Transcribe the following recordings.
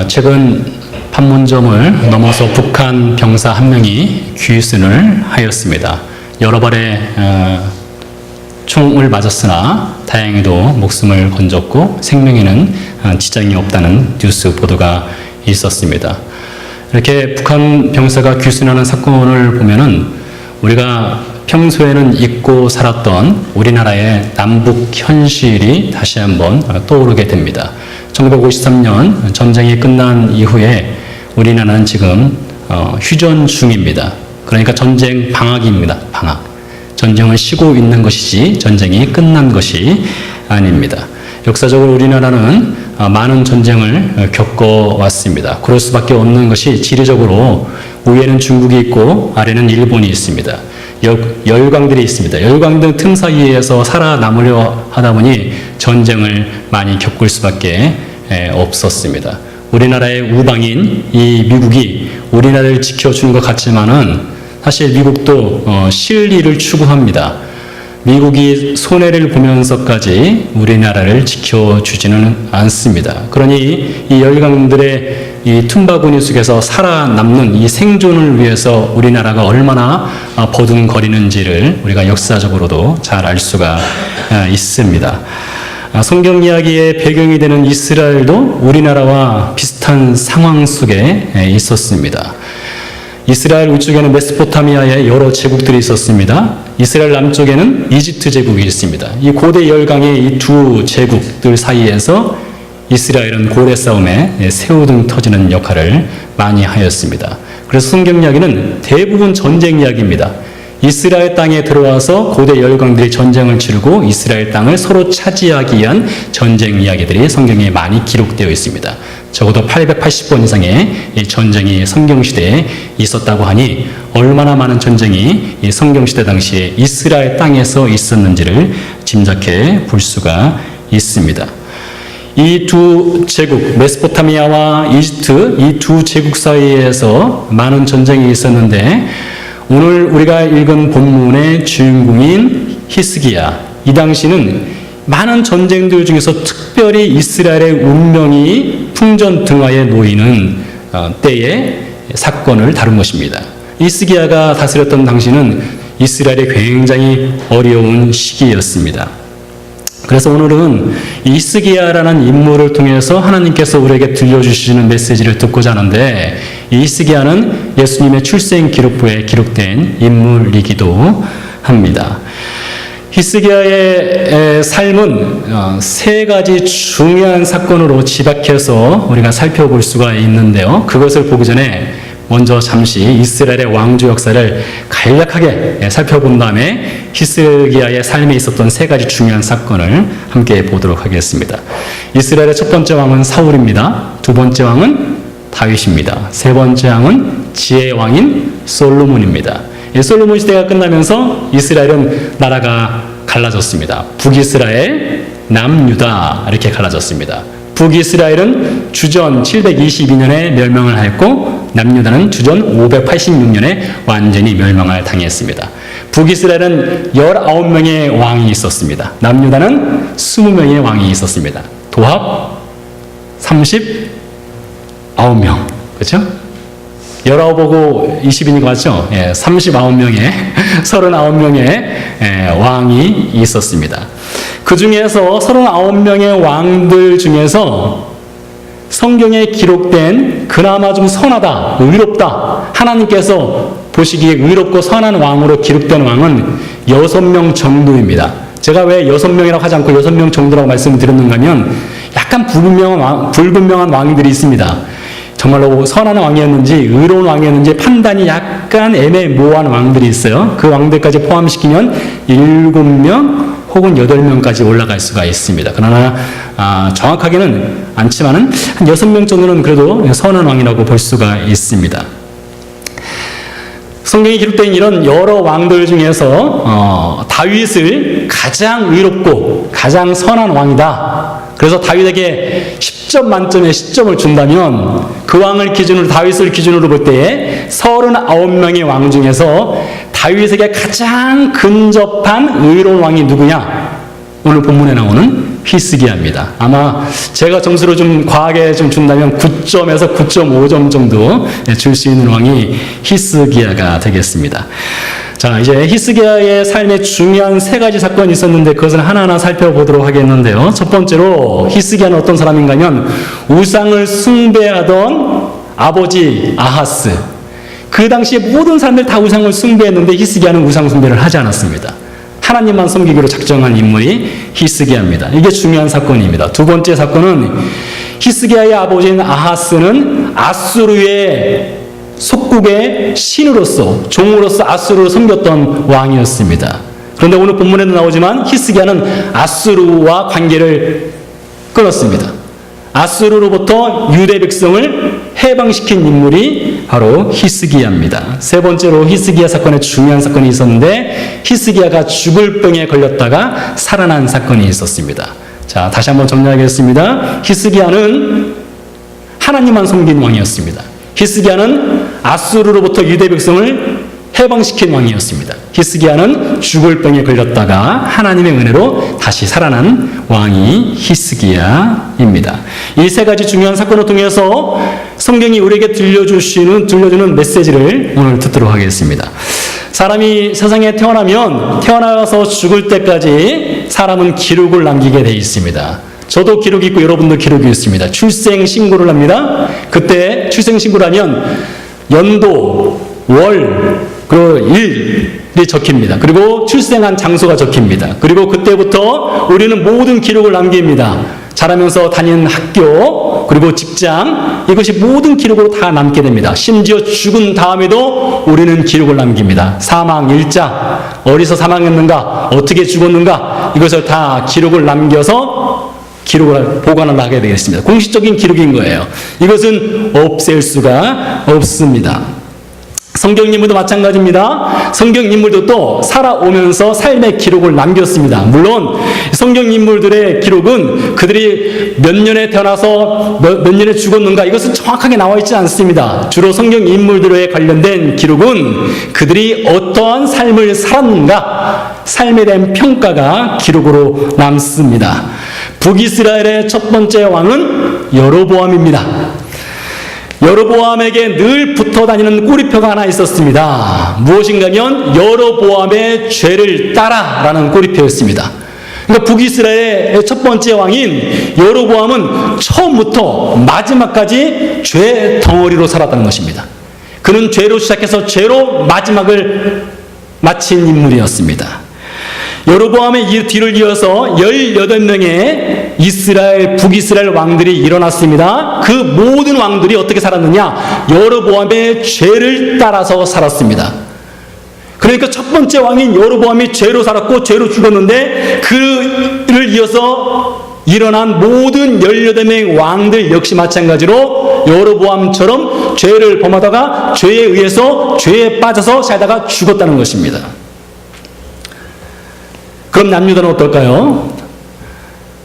최근 판문점을 넘어서 북한 병사 한 명이 귀순을 하였습니다. 여러 발의 총을 맞았으나 다행히도 목숨을 건졌고 생명에는 지장이 없다는 뉴스 보도가 있었습니다. 이렇게 북한 병사가 귀순하는 사건을 보면은 우리가 평소에는 잊고 살았던 우리나라의 남북 현실이 다시 한번 떠오르게 됩니다. 1953년 전쟁이 끝난 이후에 우리나라는 지금 휴전 중입니다. 그러니까 전쟁 방학입니다. 방학. 전쟁을 쉬고 있는 것이지 전쟁이 끝난 것이 아닙니다. 역사적으로 우리나라는 많은 전쟁을 겪어왔습니다. 그럴 수밖에 없는 것이 지리적으로 위에는 중국이 있고 아래는 일본이 있습니다. 열강들이 있습니다. 열강들 틈 사이에서 살아남으려 하다 보니 전쟁을 많이 겪을 수밖에 없었습니다. 우리나라의 우방인 이 미국이 우리나라를 지켜주는 것 같지만은 사실 미국도 실리를 추구합니다. 미국이 손해를 보면서까지 우리나라를 지켜주지는 않습니다. 그러니 이 열강들의 이 tum바구니 속에서 살아남는 이 생존을 위해서 우리나라가 얼마나 버둥거리는지를 우리가 역사적으로도 잘 알 수가 있습니다. 성경 이야기의 배경이 되는 이스라엘도 우리나라와 비슷한 상황 속에 있었습니다. 이스라엘 위쪽에는 메소포타미아의 여러 제국들이 있었습니다. 이스라엘 남쪽에는 이집트 제국이 있습니다. 이 고대 열강의 이 두 제국들 사이에서 이스라엘은 고래 싸움에 새우등 터지는 역할을 많이 하였습니다. 그래서 성경 이야기는 대부분 전쟁 이야기입니다. 이스라엘 땅에 들어와서 고대 열강들이 전쟁을 치르고 이스라엘 땅을 서로 차지하기 위한 전쟁 이야기들이 성경에 많이 기록되어 있습니다. 적어도 880번 이상의 전쟁이 성경시대에 있었다고 하니 얼마나 많은 전쟁이 이 성경시대 당시에 이스라엘 땅에서 있었는지를 짐작해 볼 수가 있습니다. 이 두 제국, 메소포타미아와 이집트 이 두 제국 사이에서 많은 전쟁이 있었는데 오늘 우리가 읽은 본문의 주인공인 히스기야, 이 당시는 많은 전쟁들 중에서 특별히 이스라엘의 운명이 풍전등화에 놓이는 때의 사건을 다룬 것입니다. 히스기야가 다스렸던 당시는 이스라엘이 굉장히 어려운 시기였습니다. 그래서 오늘은 이 히스기야라는 인물을 통해서 하나님께서 우리에게 들려주시는 메시지를 듣고자 하는데, 이 히스기야는 예수님의 출생 기록부에 기록된 인물이기도 합니다. 히스기야의 삶은 세 가지 중요한 사건으로 집약해서 우리가 살펴볼 수가 있는데요. 그것을 보기 전에 먼저 잠시 이스라엘의 왕조 역사를 간략하게 살펴본 다음에 히스기야의 삶에 있었던 세 가지 중요한 사건을 함께 보도록 하겠습니다. 이스라엘의 첫 번째 왕은 사울입니다. 두 번째 왕은 다윗입니다. 세 번째 왕은 지혜의 왕인 솔로몬입니다. 솔로몬 시대가 끝나면서 이스라엘은 나라가 갈라졌습니다. 북이스라엘, 남유다 이렇게 갈라졌습니다. 북이스라엘은 주전 722년에 멸망을 하였고 남유다는 주전 586년에 완전히 멸망을 당했습니다. 북이스라엘은 19명의 왕이 있었습니다. 남유다는 20명의 왕이 있었습니다. 도합 39명. 그렇죠? 19하고 20이니까 맞죠? 39명의 39명의 왕이 있었습니다. 그 중에서 39명의 왕들 중에서 성경에 기록된 그나마 좀 선하다, 의롭다, 하나님께서 보시기에 의롭고 선한 왕으로 기록된 왕은 6명 정도입니다. 제가 왜 6명이라고 하지 않고 6명 정도라고 말씀을 드렸는가 하면 약간 불분명한 왕들이 있습니다. 정말로 선한 왕이었는지 의로운 왕이었는지 판단이 약간 애매모호한 왕들이 있어요. 그 왕들까지 포함시키면 7명 혹은 8명까지 올라갈 수가 있습니다. 그러나 정확하게는 않지만은 한 6명 정도는 그래도 선한 왕이라고 볼 수가 있습니다. 성경에 기록된 이런 여러 왕들 중에서 다윗을 가장 의롭고 가장 선한 왕이다. 그래서 다윗에게 10점 만점에 10점을 준다면 그 왕을 기준으로, 다윗을 기준으로 볼 때에 39명의 왕 중에서 다윗에게 가장 근접한 의로운 왕이 누구냐? 오늘 본문에 나오는 히스기야입니다. 아마 제가 점수를 좀 과하게 좀 준다면 9점에서 9.5점 정도 줄 수 있는 왕이 히스기야가 되겠습니다. 자, 이제 히스기야의 삶에 중요한 세 가지 사건이 있었는데 그것을 하나하나 살펴보도록 하겠는데요. 첫 번째로 히스기야는 어떤 사람인가 하면 우상을 숭배하던 아버지 아하스. 그 당시에 모든 사람들 다 우상을 숭배했는데 히스기야는 우상 숭배를 하지 않았습니다. 하나님만 섬기기로 작정한 인물이 히스기야입니다. 이게 중요한 사건입니다. 두 번째 사건은 히스기야의 아버지인 아하스는 아수르의 속국의 신으로서 종으로서 아수르를 섬겼던 왕이었습니다. 그런데 오늘 본문에도 나오지만 히스기야는 아수르와 관계를 끊었습니다. 아수르로부터 유대 백성을 해방시킨 인물이 바로 히스기야입니다. 세 번째로 히스기야 사건에 중요한 사건이 있었는데 히스기야가 죽을 병에 걸렸다가 살아난 사건이 있었습니다. 자, 다시 한번 정리하겠습니다. 히스기야는 하나님만 섬긴 왕이었습니다. 히스기야는 아수르로부터 유대 백성을 해방시킨 왕이었습니다. 히스기야는 죽을 병에 걸렸다가 하나님의 은혜로 다시 살아난 왕이 히스기야입니다. 이 세 가지 중요한 사건을 통해서 성경이 우리에게 들려주는 메시지를 오늘 듣도록 하겠습니다. 사람이 세상에 태어나서 죽을 때까지 사람은 기록을 남기게 되어 있습니다. 저도 기록이 있고 여러분도 기록이 있습니다. 출생신고를 합니다. 그때 출생신고를 하면 연도, 월, 그리고 일이 적힙니다. 그리고 출생한 장소가 적힙니다. 그리고 그때부터 우리는 모든 기록을 남깁니다. 자라면서 다니는 학교, 그리고 직장, 이것이 모든 기록으로 다 남게 됩니다. 심지어 죽은 다음에도 우리는 기록을 남깁니다. 사망, 일자, 어디서 사망했는가, 어떻게 죽었는가, 이것을 다 기록을 남겨서 기록을 보관을 하게 되겠습니다. 공식적인 기록인 거예요. 이것은 없앨 수가 없습니다. 성경 인물도 마찬가지입니다. 성경 인물도 또 살아오면서 삶의 기록을 남겼습니다. 물론 성경 인물들의 기록은 그들이 몇 년에 태어나서 몇 년에 죽었는가 이것은 정확하게 나와 있지 않습니다. 주로 성경 인물들에 관련된 기록은 그들이 어떠한 삶을 살았는가 삶에 대한 평가가 기록으로 남습니다. 북이스라엘의 첫 번째 왕은 여로보암입니다. 여로보암에게 늘 붙어 다니는 꼬리표가 하나 있었습니다. 무엇인가 하면 여로보암의 죄를 따라라는 꼬리표였습니다. 그러니까 북이스라엘의 첫 번째 왕인 여로보암은 처음부터 마지막까지 죄 덩어리로 살았다는 것입니다. 그는 죄로 시작해서 죄로 마지막을 마친 인물이었습니다. 여로보암의 뒤를 이어서 18명의 북이스라엘 왕들이 일어났습니다. 그 모든 왕들이 어떻게 살았느냐? 여로보암의 죄를 따라서 살았습니다. 그러니까 첫 번째 왕인 여로보암이 죄로 살았고 죄로 죽었는데 그를 이어서 일어난 모든 18명의 왕들 역시 마찬가지로 여로보암처럼 죄를 범하다가 죄에 의해서 죄에 빠져서 살다가 죽었다는 것입니다. 그럼 남유다는 어떨까요?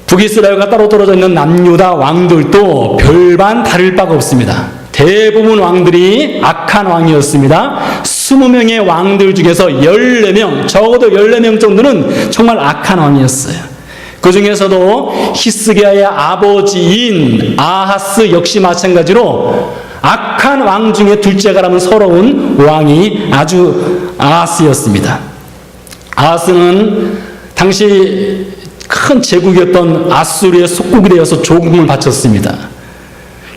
북이스라엘과 따로 떨어져 있는 남유다 왕들도 별반 다를 바가 없습니다. 대부분 왕들이 악한 왕이었습니다. 20명의 왕들 중에서 14명, 적어도 14명 정도는 정말 악한 왕이었어요. 그 중에서도 히스기야의 아버지인 아하스 역시 마찬가지로 악한 왕 중에 둘째가라면 서러운 왕이 아주 아하스였습니다. 아하스는 당시 큰 제국이었던 아수르의 속국이 되어서 조공을 바쳤습니다.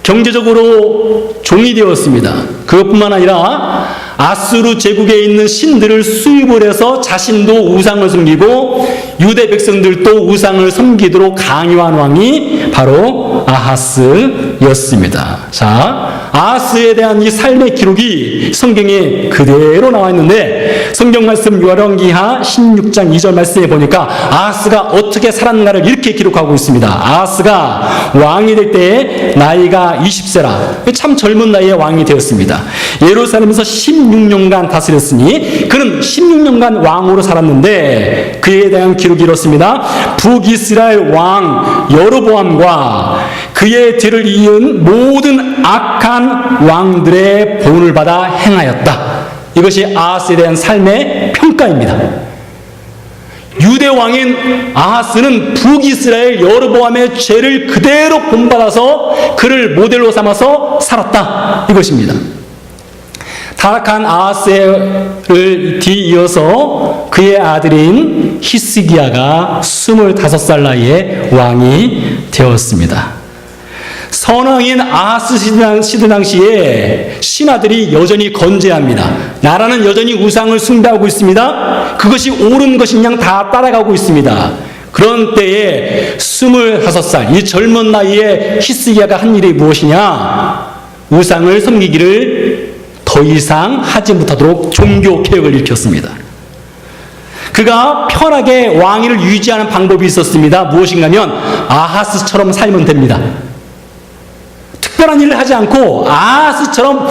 경제적으로 종이 되었습니다. 그것뿐만 아니라 아수르 제국에 있는 신들을 수입을 해서 자신도 우상을 섬기고 유대 백성들도 우상을 섬기도록 강요한 왕이 바로 아하스였습니다. 자, 아하스에 대한 이 삶의 기록이 성경에 그대로 나와 있는데 성경 말씀 열왕기하 16장 2절 말씀에 보니까 아하스가 어떻게 살았는가를 이렇게 기록하고 있습니다. 아하스가 왕이 될 때 나이가 20세라 참 젊은 나이에 왕이 되었습니다. 예루살렘에서 16년간 다스렸으니 그는 16년간 왕으로 살았는데 그에 대한 기록이 이렇습니다. 북이스라엘 왕 여로보암과 그의 뒤를 이은 모든 악한 왕들의 본을 받아 행하였다. 이것이 아하스에 대한 삶의 평가입니다. 유대 왕인 아하스는 북이스라엘 여로보암의 죄를 그대로 본받아서 그를 모델로 삼아서 살았다, 이것입니다. 타락한 아하스를 뒤이어서 그의 아들인 히스기야가 25살 나이에 왕이 되었습니다. 선왕인 아하스 시대 당시에 신하들이 여전히 건재합니다. 나라는 여전히 우상을 숭배하고 있습니다. 그것이 옳은 것이냐 다 따라가고 있습니다. 그런 때에 25살, 이 젊은 나이에 히스기야가 한 일이 무엇이냐? 우상을 섬기기를 더 이상 하지 못하도록 종교 개혁을 일으켰습니다. 그가 편하게 왕위를 유지하는 방법이 있었습니다. 무엇인가 하면 아하스처럼 살면 됩니다. 특별한 일을 하지 않고 아하스처럼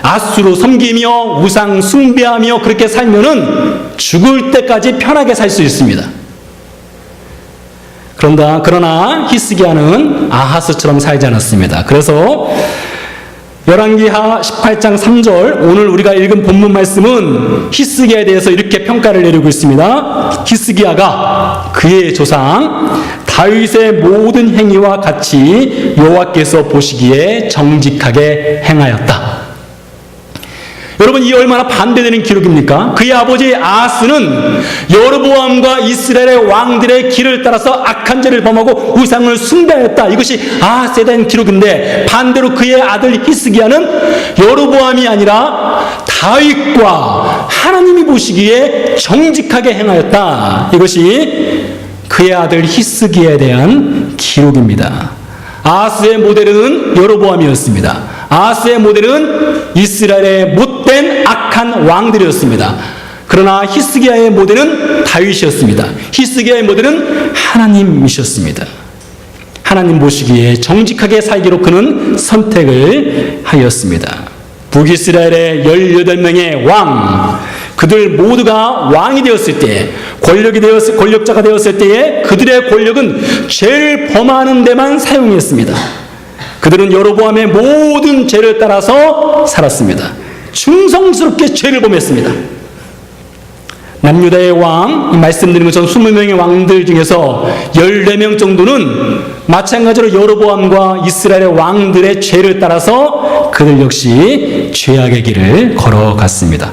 아수로 섬기며 우상 숭배하며 그렇게 살면은 죽을 때까지 편하게 살 수 있습니다. 그러나 히스기야는 아하스처럼 살지 않았습니다. 그래서 열왕기하 18장 3절, 오늘 우리가 읽은 본문 말씀은 히스기야에 대해서 이렇게 평가를 내리고 있습니다. 히스기야가 그의 조상 다윗의 모든 행위와 같이 여호와께서 보시기에 정직하게 행하였다. 여러분, 이 얼마나 반대되는 기록입니까? 그의 아버지 아하스는 여로보암과 이스라엘의 왕들의 길을 따라서 악한 죄를 범하고 우상을 숭배하였다. 이것이 아하스에 대한 기록인데, 반대로 그의 아들 히스기야는 여로보암이 아니라 다윗과 하나님이 보시기에 정직하게 행하였다. 이것이 그의 아들 히스기야에 대한 기록입니다. 아하스의 모델은 여로보암이었습니다. 아하스의 모델은 이스라엘의 못된 악한 왕들이었습니다. 그러나 히스기야의 모델은 다윗이었습니다. 히스기야의 모델은 하나님이셨습니다. 하나님 보시기에 정직하게 살기로 그는 선택을 하였습니다. 북이스라엘의 18명의 왕, 그들 모두가 왕이 되었을 때, 권력자가 되었을 때에 그들의 권력은 죄를 범하는 데만 사용했습니다. 그들은 여로보암의 모든 죄를 따라서 살았습니다. 충성스럽게 죄를 범했습니다. 남유다의 왕, 말씀드린 것처럼 20명의 왕들 중에서 14명 정도는 마찬가지로 여로보암과 이스라엘의 왕들의 죄를 따라서 그들 역시 죄악의 길을 걸어갔습니다.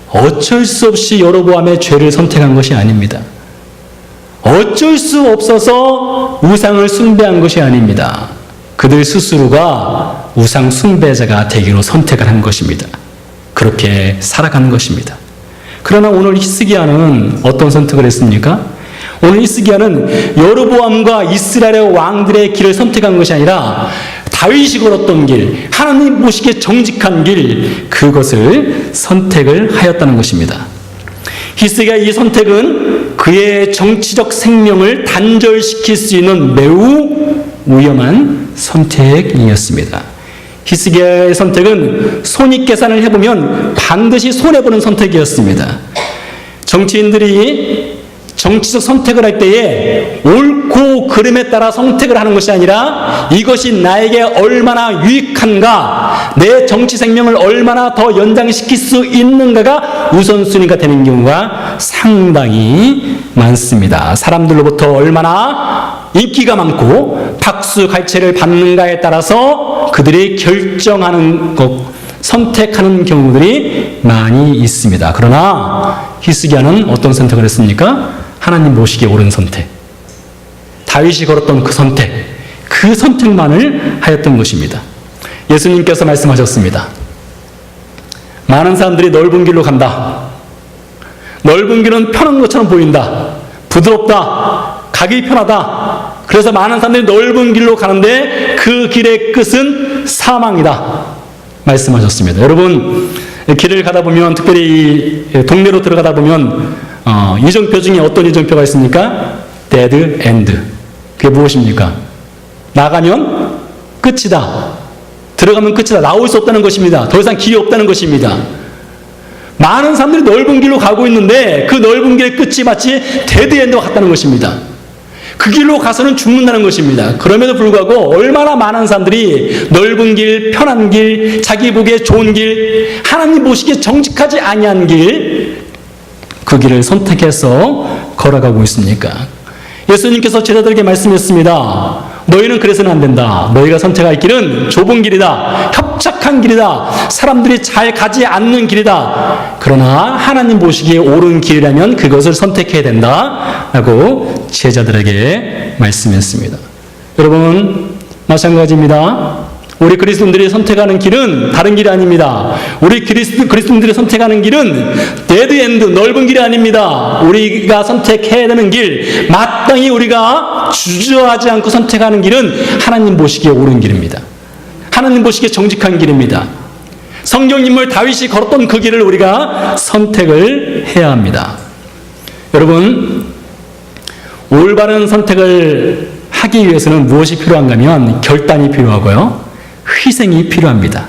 어쩔 수 없이 여로보암의 죄를 선택한 것이 아닙니다. 어쩔 수 없어서 우상을 숭배한 것이 아닙니다. 그들 스스로가 우상 숭배자가 되기로 선택을 한 것입니다. 그렇게 살아가는 것입니다. 그러나 오늘 히스기야는 어떤 선택을 했습니까? 오늘 히스기야는 여로보암과 이스라엘의 왕들의 길을 선택한 것이 아니라 다윗이 걸었던 길, 하나님 보시기에 정직한 길, 그것을 선택을 하였다는 것입니다. 히스기야의 이 선택은 그의 정치적 생명을 단절시킬 수 있는 매우 위험한 선택이었습니다. 히스기야의 선택은 손익계산을 해보면 반드시 손해보는 선택이었습니다. 정치인들이 정치적 선택을 할 때에 옳고 그름에 따라 선택을 하는 것이 아니라 이것이 나에게 얼마나 유익한가, 내 정치 생명을 얼마나 더 연장시킬 수 있는가가 우선순위가 되는 경우가 상당히 많습니다. 사람들로부터 얼마나 인기가 많고 박수 갈채를 받는가에 따라서 그들이 결정하는 것, 선택하는 경우들이 많이 있습니다. 그러나 히스기야는 어떤 선택을 했습니까? 하나님 보시기에 옳은 선택, 다윗이 걸었던 그 선택만을 하였던 것입니다. 예수님께서 말씀하셨습니다. 많은 사람들이 넓은 길로 간다. 넓은 길은 편한 것처럼 보인다. 부드럽다. 가기 편하다. 그래서 많은 사람들이 넓은 길로 가는데 그 길의 끝은 사망이다. 말씀하셨습니다. 여러분, 길을 가다 보면, 특별히 동네로 들어가다 보면 이정표 중에 어떤 이정표가 있습니까? dead end. 그게 무엇입니까? 나가면 끝이다. 들어가면 끝이다. 나올 수 없다는 것입니다. 더 이상 길이 없다는 것입니다. 많은 사람들이 넓은 길로 가고 있는데 그 넓은 길의 끝이 마치 데드 엔드와 같다는 것입니다. 그 길로 가서는 죽는다는 것입니다. 그럼에도 불구하고 얼마나 많은 사람들이 넓은 길, 편한 길, 자기 보기에 좋은 길, 하나님 보시기에 정직하지 아니한 길, 그 길을 선택해서 걸어가고 있습니까? 예수님께서 제자들에게 말씀했습니다. 너희는 그래서는 안 된다. 너희가 선택할 길은 좁은 길이다. 협착한 길이다. 사람들이 잘 가지 않는 길이다. 그러나 하나님 보시기에 옳은 길이라면 그것을 선택해야 된다. 라고 제자들에게 말씀했습니다. 여러분, 마찬가지입니다. 우리 그리스도인들이 선택하는 길은 다른 길이 아닙니다. 우리 그리스도인들이 선택하는 길은 데드엔드, 넓은 길이 아닙니다. 우리가 선택해야 되는 길, 마땅히 우리가 주저하지 않고 선택하는 길은 하나님 보시기에 옳은 길입니다. 하나님 보시기에 정직한 길입니다. 성경 인물 다윗이 걸었던 그 길을 우리가 선택을 해야 합니다. 여러분, 올바른 선택을 하기 위해서는 무엇이 필요한가 하면 결단이 필요하고요. 희생이 필요합니다.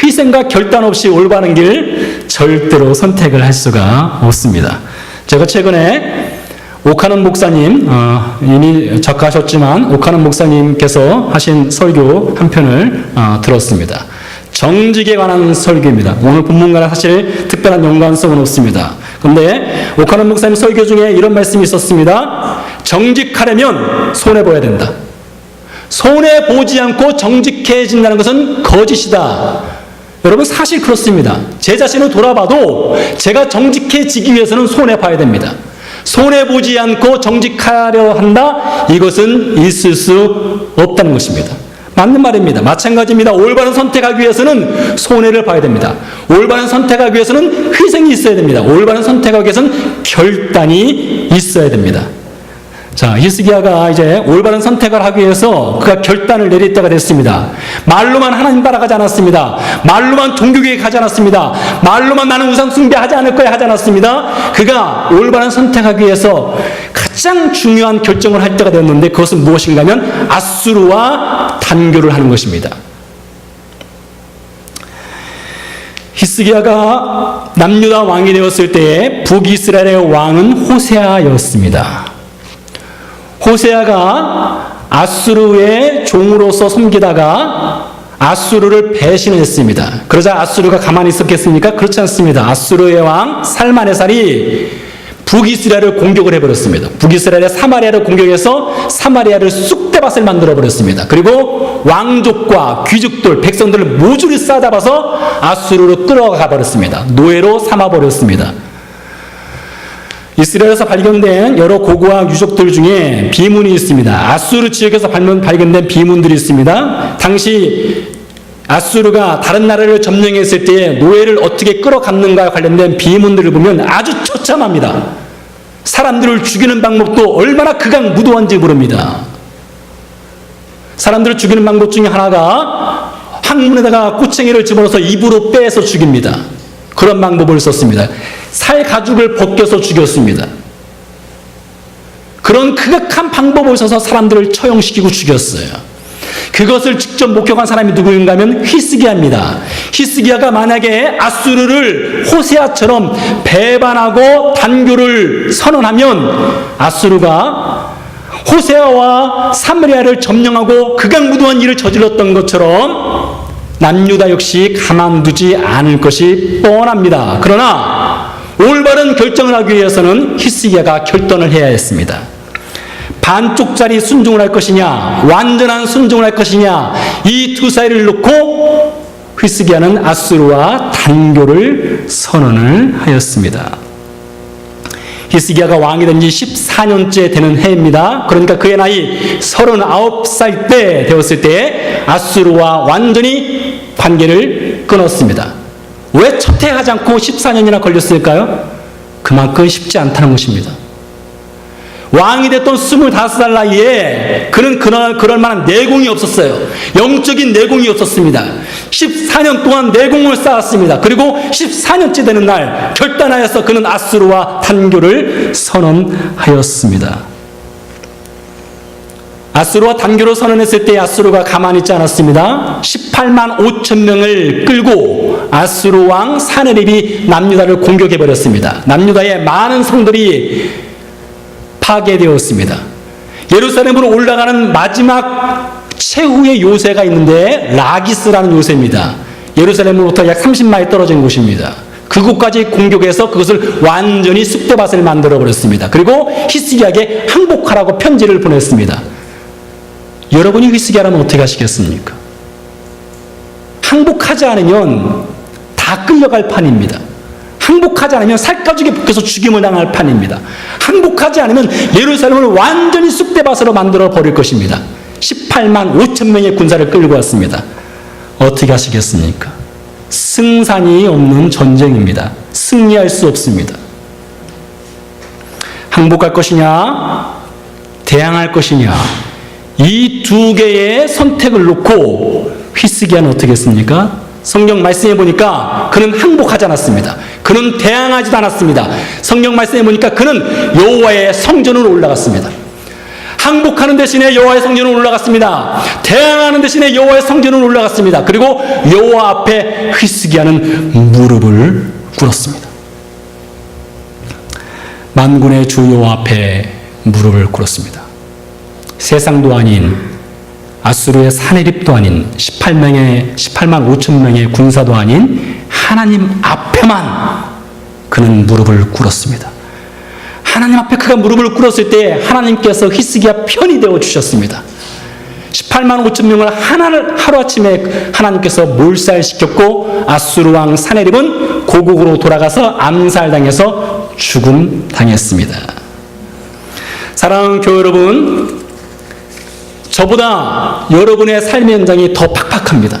희생과 결단 없이 올바른 길 절대로 선택을 할 수가 없습니다. 제가 최근에 오카는 목사님, 이미 작가하셨지만 오카는 목사님께서 하신 설교 한 편을 들었습니다. 정직에 관한 설교입니다. 오늘 본문과는 사실 특별한 연관성은 없습니다. 그런데 오카는 목사님 설교 중에 이런 말씀이 있었습니다. 정직하려면 손해보아야 된다. 손해보지 않고 정직해진다는 것은 거짓이다. 여러분, 사실 그렇습니다. 제 자신을 돌아봐도 제가 정직해지기 위해서는 손해봐야 됩니다. 손해보지 않고 정직하려 한다? 이것은 있을 수 없다는 것입니다. 맞는 말입니다. 마찬가지입니다. 올바른 선택하기 위해서는 손해를 봐야 됩니다. 올바른 선택하기 위해서는 희생이 있어야 됩니다. 올바른 선택하기 위해서는 결단이 있어야 됩니다. 자, 히스기야가 이제 올바른 선택을 하기 위해서 그가 결단을 내릴 때가 됐습니다. 말로만 하나님 따라가지 않았습니다. 말로만 종교교회 가지 않았습니다. 말로만 나는 우상 숭배하지 않을 거야 하지 않았습니다. 그가 올바른 선택하기 위해서 가장 중요한 결정을 할 때가 되었는데 그것은 무엇인가 하면 앗수르와 단교를 하는 것입니다. 히스기야가 남유다 왕이 되었을 때에 북이스라엘의 왕은 호세아였습니다. 호세아가 앗수르의 종으로서 섬기다가 앗수르를 배신했습니다. 그러자 앗수르가 가만히 있었겠습니까? 그렇지 않습니다. 앗수르의 왕 살마네살이 북이스라엘을 공격을 해버렸습니다. 북이스라엘의 사마리아를 공격해서 사마리아를 쑥대밭을 만들어버렸습니다. 그리고 왕족과 귀족들, 백성들을 모조리 싸잡아서 앗수르로 끌어가 버렸습니다. 노예로 삼아버렸습니다. 이스라엘에서 발견된 여러 고고학 유적들 중에 비문이 있습니다. 앗수르 지역에서 발견된 비문들이 있습니다. 당시 앗수르가 다른 나라를 점령했을 때 노예를 어떻게 끌어갔는가에 관련된 비문들을 보면 아주 처참합니다. 사람들을 죽이는 방법도 얼마나 극악무도한지 모릅니다. 사람들을 죽이는 방법 중에 하나가 항문에다가 꼬챙이를 집어넣어서 입으로 빼서 죽입니다. 그런 방법을 썼습니다. 살 가죽을 벗겨서 죽였습니다. 그런 극악한 방법을 써서 사람들을 처형시키고 죽였어요. 그것을 직접 목격한 사람이 누구인가 하면 히스기야입니다. 히스기야가 만약에 앗수르를 호세아처럼 배반하고 단교를 선언하면 앗수르가 호세아와 사마리아를 점령하고 극악무도한 일을 저질렀던 것처럼 남유다 역시 가만두지 않을 것이 뻔합니다. 그러나 올바른 결정을 하기 위해서는 히스기야가 결단을 해야 했습니다. 반쪽짜리 순종을 할 것이냐, 완전한 순종을 할 것이냐, 이 두 사이를 놓고 히스기야는 앗수르와 단교를 선언을 하였습니다. 히스기야가 왕이 된 지 14년째 되는 해입니다. 그러니까 그의 나이 39살 때 되었을 때 앗수르와 완전히 관계를 끊었습니다. 왜 첫 해 하지 않고 14년이나 걸렸을까요? 그만큼 쉽지 않다는 것입니다. 왕이 됐던 25살 나이에 그는 그럴 만한 내공이 없었어요. 영적인 내공이 없었습니다. 14년 동안 내공을 쌓았습니다. 그리고 14년째 되는 날 결단하여서 그는 앗수르와 단교를 선언하였습니다. 앗수르와 단교를 선언했을 때 앗수르가 가만히 있지 않았습니다. 18만 5천 명을 끌고 앗수르 왕 사네립이 남유다를 공격해버렸습니다. 남유다의 많은 성들이 파괴되었습니다. 예루살렘으로 올라가는 마지막 최후의 요새가 있는데 라기스라는 요새입니다. 예루살렘으로부터 약 30마일 떨어진 곳입니다. 그곳까지 공격해서 그것을 완전히 쑥대밭을 만들어 버렸습니다. 그리고 히스기야에게 항복하라고 편지를 보냈습니다. 여러분이 히스기야라면 어떻게 하시겠습니까? 항복하지 않으면 다 끌려갈 판입니다. 항복하지 않으면 살가죽에 묶여서 죽임을 당할 판입니다. 항복하지 않으면 예루살렘을 완전히 쑥대밭으로 만들어 버릴 것입니다. 18만 5천 명의 군사를 끌고 왔습니다. 어떻게 하시겠습니까? 승산이 없는 전쟁입니다. 승리할 수 없습니다. 항복할 것이냐, 대항할 것이냐, 이 두 개의 선택을 놓고 히스기야는 어떻게 했습니까? 성경 말씀해 보니까 그는 항복하지 않았습니다. 그는 대항하지도 않았습니다. 성경 말씀해 보니까 그는 여호와의 성전으로 올라갔습니다. 항복하는 대신에 여호와의 성전으로 올라갔습니다. 대항하는 대신에 여호와의 성전으로 올라갔습니다. 그리고 여호와 앞에 히스기야는 무릎을 꿇었습니다. 만군의 주 여호와 앞에 무릎을 꿇었습니다. 세상도 아닌 아수르의 사내립도 아닌 18만 5천 명의 군사도 아닌 하나님 앞에만 그는 무릎을 꿇었습니다. 하나님 앞에 그가 무릎을 꿇었을 때 하나님께서 히스기야 편이 되어 주셨습니다. 18만 5천 명을 하루아침에 하나님께서 몰살시켰고 아수르 왕 사내립은 고국으로 돌아가서 암살당해서 죽음당했습니다. 사랑하는 교회 여러분, 저보다 여러분의 삶의 현장이 더 팍팍합니다.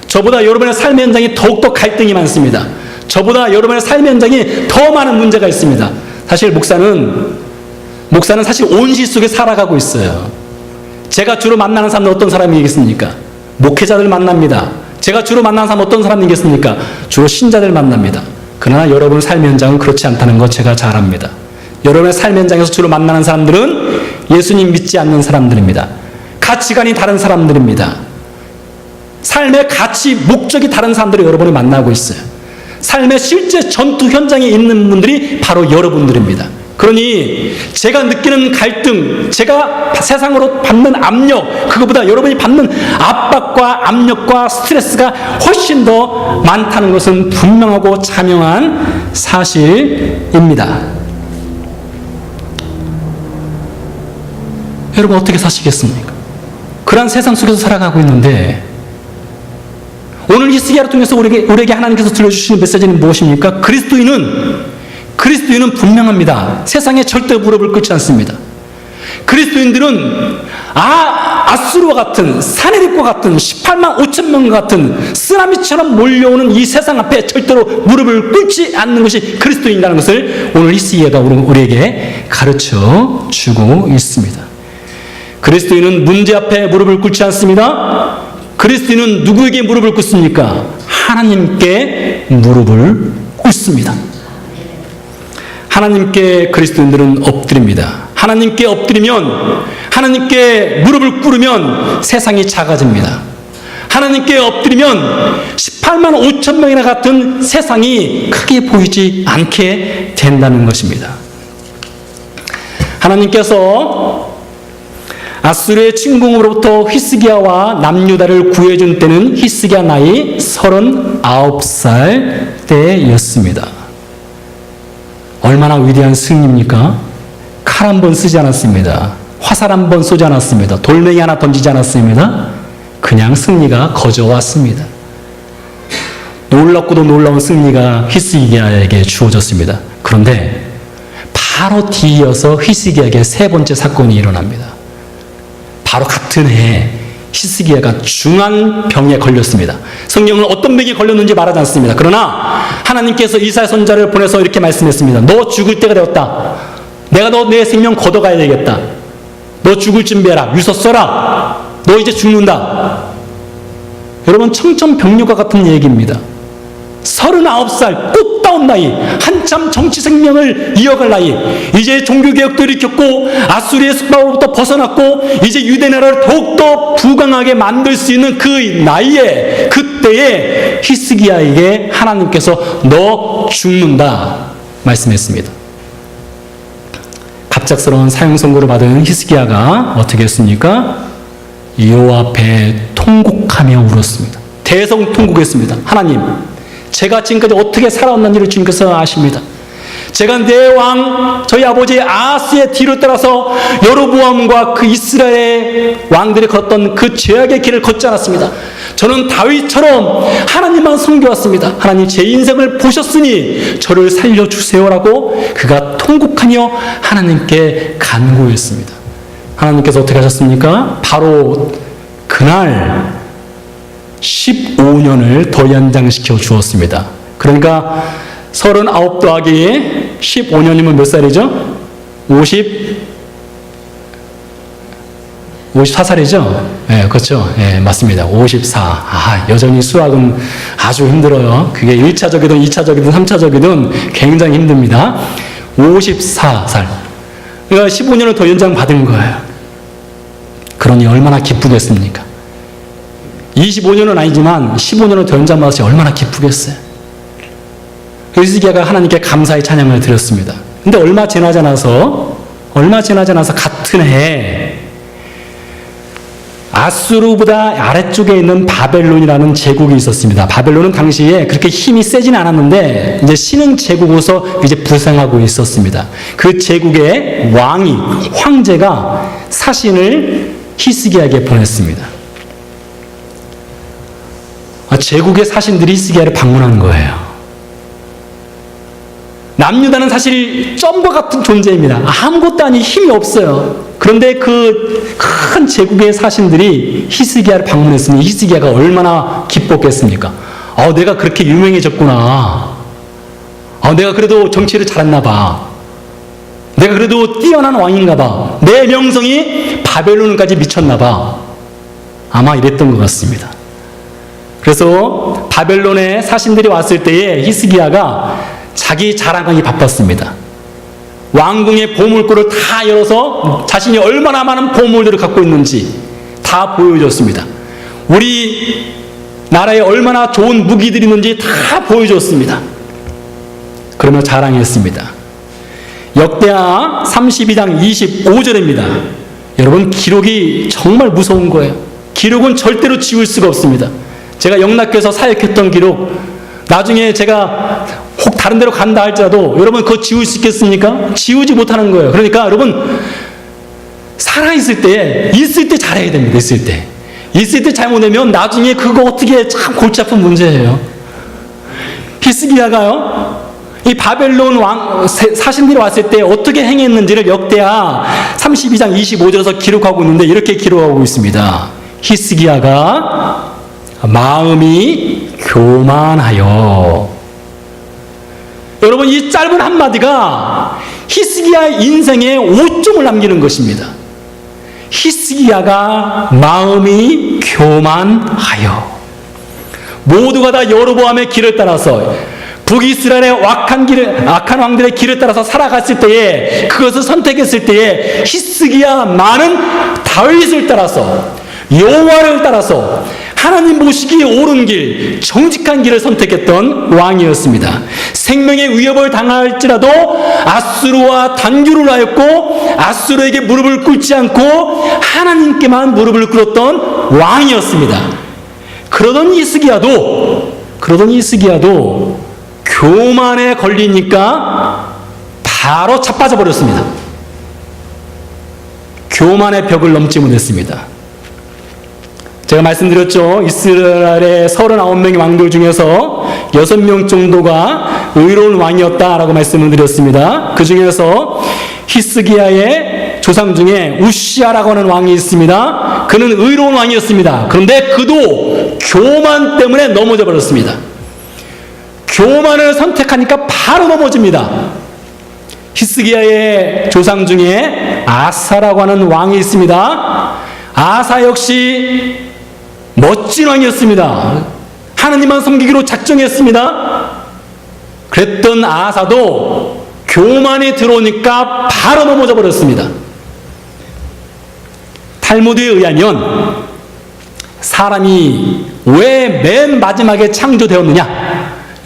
저보다 여러분의 삶의 현장이 더욱더 갈등이 많습니다. 저보다 여러분의 삶의 현장이 더 많은 문제가 있습니다. 사실 목사는 사실 온실 속에 살아가고 있어요. 제가 주로 만나는 사람은 어떤 사람이겠습니까? 목회자들 만납니다. 제가 주로 만나는 사람은 어떤 사람이겠습니까? 주로 신자들 만납니다. 그러나 여러분의 삶의 현장은 그렇지 않다는 것 제가 잘 압니다. 여러분의 삶의 현장에서 주로 만나는 사람들은 예수님 믿지 않는 사람들입니다. 가치관이 다른 사람들입니다. 삶의 가치, 목적이 다른 사람들을 여러분이 만나고 있어요. 삶의 실제 전투 현장에 있는 분들이 바로 여러분들입니다. 그러니 제가 느끼는 갈등, 제가 세상으로 받는 압력, 그것보다 여러분이 받는 압박과 압력과 스트레스가 훨씬 더 많다는 것은 분명하고 자명한 사실입니다. 여러분 어떻게 사시겠습니까? 그런 세상 속에서 살아가고 있는데 오늘 히스기야를 통해서 우리에게 하나님께서 들려주시는 메시지는 무엇입니까? 그리스도인은 분명합니다. 세상에 절대 무릎을 꿇지 않습니다. 그리스도인들은 아수르와 같은 사내립과 같은 18만 5천 명과 같은 쓰나미처럼 몰려오는 이 세상 앞에 절대로 무릎을 꿇지 않는 것이 그리스도인이라는 것을 오늘 히스기야가 우리에게 가르쳐 주고 있습니다. 그리스도인은 문제 앞에 무릎을 꿇지 않습니다. 그리스도인은 누구에게 무릎을 꿇습니까? 하나님께 무릎을 꿇습니다. 하나님께 그리스도인들은 엎드립니다. 하나님께 엎드리면, 하나님께 무릎을 꿇으면 세상이 작아집니다. 하나님께 엎드리면 18만 5천 명이나 같은 세상이 크게 보이지 않게 된다는 것입니다. 하나님께서 아수르의 침공으로부터 히스기야와 남유다를 구해준 때는 히스기야 나이 39살 때였습니다. 얼마나 위대한 승리입니까? 칼 한 번 쓰지 않았습니다. 화살 한 번 쏘지 않았습니다. 돌멩이 하나 던지지 않았습니다. 그냥 승리가 거저왔습니다. 놀랍고도 놀라운 승리가 히스기야에게 주어졌습니다. 그런데 바로 뒤이어서 히스기야에게 세 번째 사건이 일어납니다. 바로 같은 해에 히스기야가 중한 병에 걸렸습니다. 성경은 어떤 병에 걸렸는지 말하지 않습니다. 그러나 하나님께서 이사야 선지자를 보내서 이렇게 말씀했습니다. 너 죽을 때가 되었다. 내가 너 내 생명 걷어가야 되겠다. 너 죽을 준비해라. 유서 써라. 너 이제 죽는다. 여러분 청천벽력과 같은 얘기입니다. 39살 꽃다운 나이, 한참 정치 생명을 이어갈 나이, 이제 종교개혁도 일으켰고 아수리의 습박으로부터 벗어났고 이제 유대 나라를 더욱더 부강하게 만들 수 있는 그 나이에, 그때에 히스기야에게 하나님께서 너 죽는다 말씀했습니다. 갑작스러운 사형 선고를 받은 히스기야가 어떻게 했습니까? 여호와 앞에 통곡하며 울었습니다. 대성통곡했습니다. 하나님, 제가 지금까지 어떻게 살아왔는지를 주님께서 아십니다. 제가 내 왕, 저희 아버지 아하스의 뒤를 따라서 여로보암과 그 이스라엘 왕들이 걷던 그 죄악의 길을 걷지 않았습니다. 저는 다윗처럼 하나님만 섬겨왔습니다. 하나님, 제 인생을 보셨으니 저를 살려주세요라고 그가 통곡하며 하나님께 간구했습니다. 하나님께서 어떻게 하셨습니까? 바로 그날 15년을 더 연장시켜 주었습니다. 그러니까 39 더하기 15년이면 몇 살이죠? 54살이죠? 네, 그렇죠. 네, 맞습니다. 54. 여전히 수학은 아주 힘들어요. 그게 1차적이든 2차적이든 3차적이든 굉장히 힘듭니다. 54살. 그러니까 15년을 더 연장받은 거예요. 그러니 얼마나 기쁘겠습니까? 25년은 아니지만 15년을 더 연장받았지 얼마나 기쁘겠어요. 히스기야가 하나님께 감사의 찬양을 드렸습니다. 근데 얼마 지나지 않아서 같은 해에 아수르보다 아래쪽에 있는 바벨론이라는 제국이 있었습니다. 바벨론은 당시에 그렇게 힘이 세진 않았는데 이제 신흥 제국으로서 이제 부상하고 있었습니다. 그 제국의 황제가 사신을 히스기야에게 보냈습니다. 제국의 사신들이 히스기야를 방문한 거예요. 남유다는 사실 점과 같은 존재입니다. 아무것도 아닌 힘이 없어요. 그런데 그 큰 제국의 사신들이 히스기야를 방문했으니 히스기야가 얼마나 기뻤겠습니까? 내가 그렇게 유명해졌구나. 내가 그래도 정치를 잘했나 봐. 내가 그래도 뛰어난 왕인가 봐. 내 명성이 바벨론까지 미쳤나 봐. 아마 이랬던 것 같습니다. 그래서 바벨론의 사신들이 왔을 때에 히스기야가 자기 자랑하기 바빴습니다. 왕궁의 보물고를 다 열어서 자신이 얼마나 많은 보물들을 갖고 있는지 다 보여줬습니다. 우리 나라에 얼마나 좋은 무기들이 있는지 다 보여줬습니다. 그러며 자랑했습니다. 역대하 32장 25절입니다. 여러분, 기록이 정말 무서운 거예요. 기록은 절대로 지울 수가 없습니다. 제가 영락교에서 사역했던 기록, 나중에 제가 혹 다른 데로 간다 할지라도 여러분 그거 지울 수 있겠습니까? 지우지 못하는 거예요. 그러니까 여러분, 살아있을 때 잘해야 됩니다. 있을 때 잘못하면 나중에 그거 어떻게 참 골치 아픈 문제예요. 히스기야가요, 이 바벨론 사신들이 왔을 때 어떻게 행했는지를 역대하 32장 25절에서 기록하고 있는데 이렇게 기록하고 있습니다. 히스기야가 마음이 교만하여. 여러분, 이 짧은 한마디가 히스기야의 인생에 오점을 남기는 것입니다. 히스기야가 마음이 교만하여. 모두가 다 여로보암의 길을 따라서 북이스라엘의 악한 왕들의 길을 따라서 살아갔을 때에, 그것을 선택했을 때에 히스기야만은 다윗을 따라서, 여호와를 따라서 하나님 보시기에 옳은 길, 정직한 길을 선택했던 왕이었습니다. 생명의 위협을 당할지라도 아수르와 단교를 하였고 아수르에게 무릎을 꿇지 않고 하나님께만 무릎을 꿇었던 왕이었습니다. 그러던 히스기야도 교만에 걸리니까 바로 자빠져 버렸습니다. 교만의 벽을 넘지 못했습니다. 제가 말씀드렸죠. 이스라엘의 39명의 왕들 중에서 6명 정도가 의로운 왕이었다라고 말씀을 드렸습니다. 그 중에서 히스기야의 조상 중에 우시아라고 하는 왕이 있습니다. 그는 의로운 왕이었습니다. 그런데 그도 교만 때문에 넘어져 버렸습니다. 교만을 선택하니까 바로 넘어집니다. 히스기야의 조상 중에 아사라고 하는 왕이 있습니다. 아사 역시 멋진 왕이었습니다. 하나님만 섬기기로 작정했습니다. 그랬던 아사도 교만이 들어오니까 바로 넘어져 버렸습니다. 탈무드에 의하면 사람이 왜 맨 마지막에 창조되었느냐?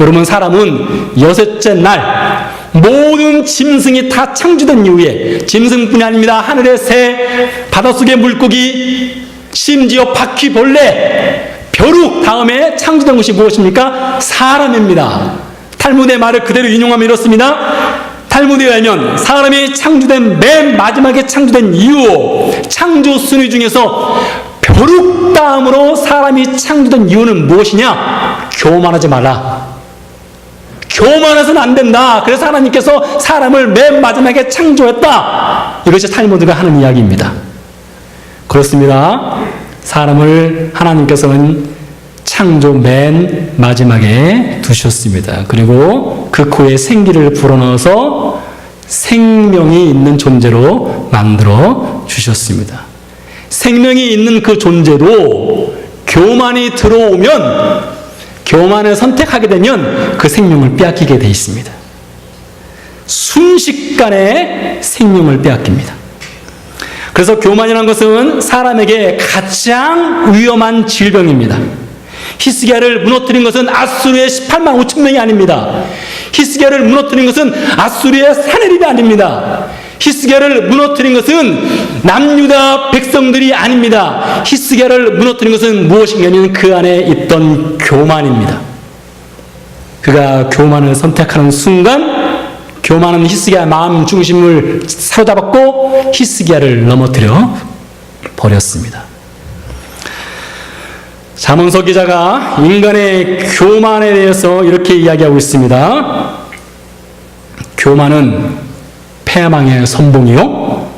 여러분, 사람은 6째 날 모든 짐승이 다 창조된 이후에, 짐승뿐이 아닙니다. 하늘의 새, 바닷속의 물고기, 심지어 바퀴벌레, 벼룩 다음에 창조된 것이 무엇입니까? 사람입니다. 탈무드의 말을 그대로 인용하면 이렇습니다. 탈무드에 의하면 사람이 창조된 맨 마지막에 창조된 이유, 창조 순위 중에서 벼룩 다음으로 사람이 창조된 이유는 무엇이냐? 교만하지 말라. 교만해서는 안 된다. 그래서 하나님께서 사람을 맨 마지막에 창조했다. 이것이 탈무드가 하는 이야기입니다. 그렇습니다. 사람을 하나님께서는 창조 맨 마지막에 두셨습니다. 그리고 그 코에 생기를 불어넣어서 생명이 있는 존재로 만들어 주셨습니다. 생명이 있는 그 존재로 교만이 들어오면, 교만을 선택하게 되면 그 생명을 빼앗기게 되어 있습니다. 순식간에 생명을 빼앗깁니다. 그래서 교만이라는 것은 사람에게 가장 위험한 질병입니다. 히스기야를 무너뜨린 것은 아수르의 18만 5천 명이 아닙니다. 히스기야를 무너뜨린 것은 아수르의 사내립이 아닙니다. 히스기야를 무너뜨린 것은 남유다 백성들이 아닙니다. 히스기야를 무너뜨린 것은 무엇인가면 그 안에 있던 교만입니다. 그가 교만을 선택하는 순간 교만은 히스기야 마음 중심을 사로잡았고 히스기야를 넘어뜨려 버렸습니다. 잠언서 기자가 인간의 교만에 대해서 이렇게 이야기하고 있습니다. 교만은 패망의 선봉이요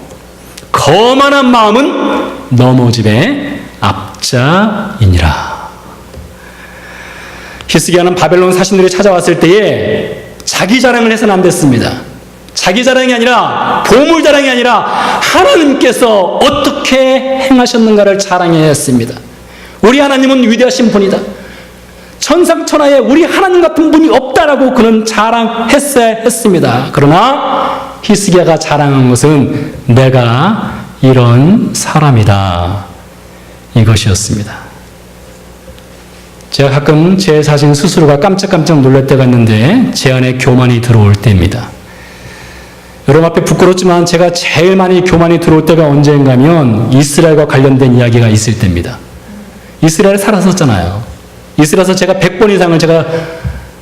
거만한 마음은 넘어짐의 앞자이니라. 히스기야는 바벨론 사신들이 찾아왔을 때에 자기 자랑을 해서는 안 됐습니다. 자기 자랑이 아니라, 보물 자랑이 아니라 하나님께서 어떻게 행하셨는가를 자랑해야 했습니다. 우리 하나님은 위대하신 분이다. 천상천하에 우리 하나님 같은 분이 없다라고 그는 자랑했어야 했습니다. 그러나 히스기야가 자랑한 것은 내가 이런 사람이다, 이것이었습니다. 제가 가끔 제 자신 스스로가 깜짝깜짝 놀랄 때가 있는데 제 안에 교만이 들어올 때입니다. 여러분 앞에 부끄럽지만 제가 제일 많이 교만이 들어올 때가 언제인가면 이스라엘과 관련된 이야기가 있을 때입니다. 이스라엘 살았었잖아요. 이스라엘에서 제가 100번 이상을 제가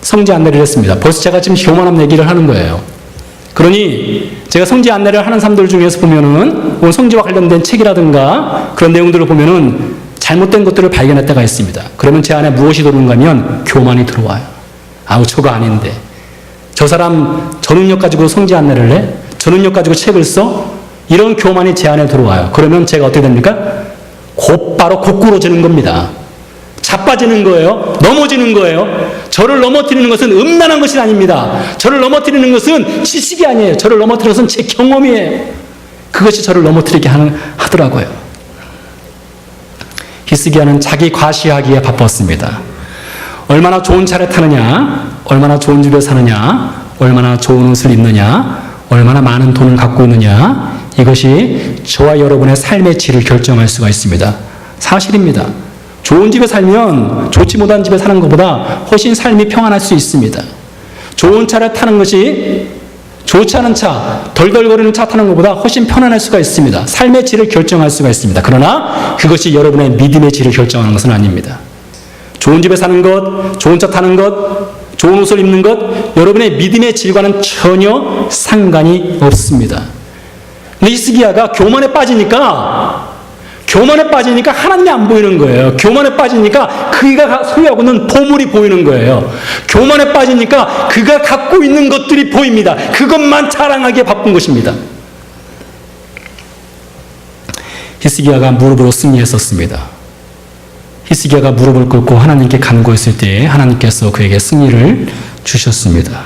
성지 안내를 했습니다. 벌써 제가 지금 교만함 얘기를 하는 거예요. 그러니 제가 성지 안내를 하는 사람들 중에서 보면은 성지와 관련된 책이라든가 그런 내용들을 보면은 잘못된 것들을 발견할 때가 있습니다. 그러면 제 안에 무엇이 들어오는가 하면 교만이 들어와요. 아우 저거 아닌데, 저 사람 저 능력 가지고 성지 안내를 해? 저 능력 가지고 책을 써? 이런 교만이 제 안에 들어와요. 그러면 제가 어떻게 됩니까? 곧바로 고꾸러지는 겁니다. 자빠지는 거예요. 넘어지는 거예요. 저를 넘어뜨리는 것은 음란한 것이 아닙니다. 저를 넘어뜨리는 것은 지식이 아니에요. 저를 넘어뜨리는 것은 제 경험이에요. 그것이 저를 넘어뜨리게 하더라고요. 히스기야는 자기 과시하기에 바빴습니다. 얼마나 좋은 차를 타느냐, 얼마나 좋은 집에 사느냐, 얼마나 좋은 옷을 입느냐, 얼마나 많은 돈을 갖고 있느냐, 이것이 저와 여러분의 삶의 질을 결정할 수가 있습니다. 사실입니다. 좋은 집에 살면 좋지 못한 집에 사는 것보다 훨씬 삶이 평안할 수 있습니다. 좋은 차를 타는 것이 좋지 않은 차, 덜덜거리는 차 타는 것보다 훨씬 편안할 수가 있습니다. 삶의 질을 결정할 수가 있습니다. 그러나 그것이 여러분의 믿음의 질을 결정하는 것은 아닙니다. 좋은 집에 사는 것, 좋은 차 타는 것, 좋은 옷을 입는 것, 여러분의 믿음의 질과는 전혀 상관이 없습니다. 근데 히스기야가 교만에 빠지니까 하나님이 안 보이는 거예요. 교만에 빠지니까 그가 소유하고 있는 보물이 보이는 거예요. 교만에 빠지니까 그가 갖고 있는 것들이 보입니다. 그것만 자랑하기에 바쁜 것입니다. 히스기야가 무릎으로 승리했었습니다. 히스기야가 무릎을 꿇고 하나님께 간구했을 때 하나님께서 그에게 승리를 주셨습니다.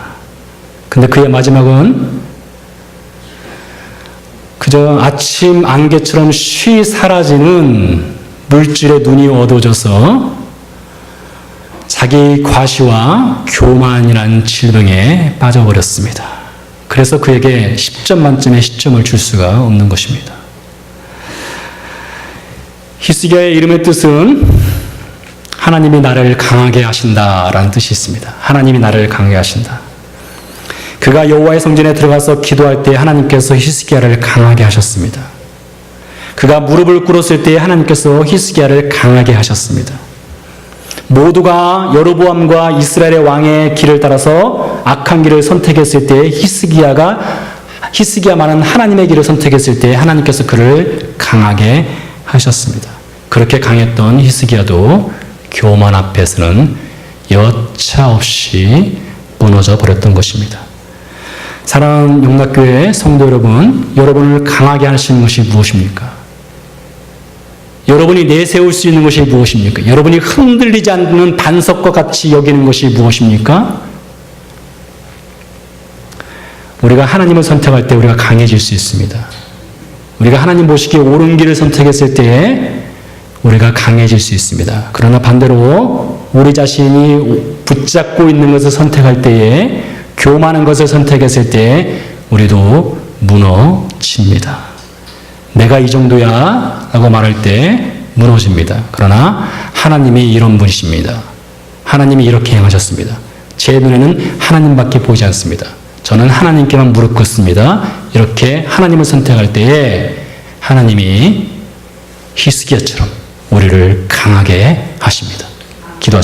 근데 그의 마지막은 그저 아침 안개처럼 쉬 사라지는 물질의 눈이 어두워져서 자기 과시와 교만이라는 질병에 빠져버렸습니다. 그래서 그에게 10점 만점의 10점을 줄 수가 없는 것입니다. 히스기야의 이름의 뜻은 하나님이 나를 강하게 하신다라는 뜻이 있습니다. 하나님이 나를 강하게 하신다. 그가 여호와의 성전에 들어가서 기도할 때 하나님께서 히스기야를 강하게 하셨습니다. 그가 무릎을 꿇었을 때 하나님께서 히스기야를 강하게 하셨습니다. 모두가 여로보암과 이스라엘의 왕의 길을 따라서 악한 길을 선택했을 때 히스기야만은 하나님의 길을 선택했을 때 하나님께서 그를 강하게 하셨습니다. 그렇게 강했던 히스기야도 교만 앞에서는 여차없이 무너져 버렸던 것입니다. 사랑하는 용락교회 성도 여러분, 여러분을 강하게 하시는 것이 무엇입니까? 여러분이 내세울 수 있는 것이 무엇입니까? 여러분이 흔들리지 않는 반석과 같이 여기는 것이 무엇입니까? 우리가 하나님을 선택할 때 우리가 강해질 수 있습니다. 우리가 하나님 보시기에 옳은 길을 선택했을 때에 우리가 강해질 수 있습니다. 그러나 반대로 우리 자신이 붙잡고 있는 것을 선택할 때에 교만한 것을 선택했을 때 우리도 무너집니다. 내가 이 정도야 라고 말할 때 무너집니다. 그러나 하나님이 이런 분이십니다. 하나님이 이렇게 행하셨습니다. 제 눈에는 하나님밖에 보이지 않습니다. 저는 하나님께만 무릎 꿇습니다. 이렇게 하나님을 선택할 때에 하나님이 히스기야처럼 우리를 강하게 하십니다. 기도하시겠습니다.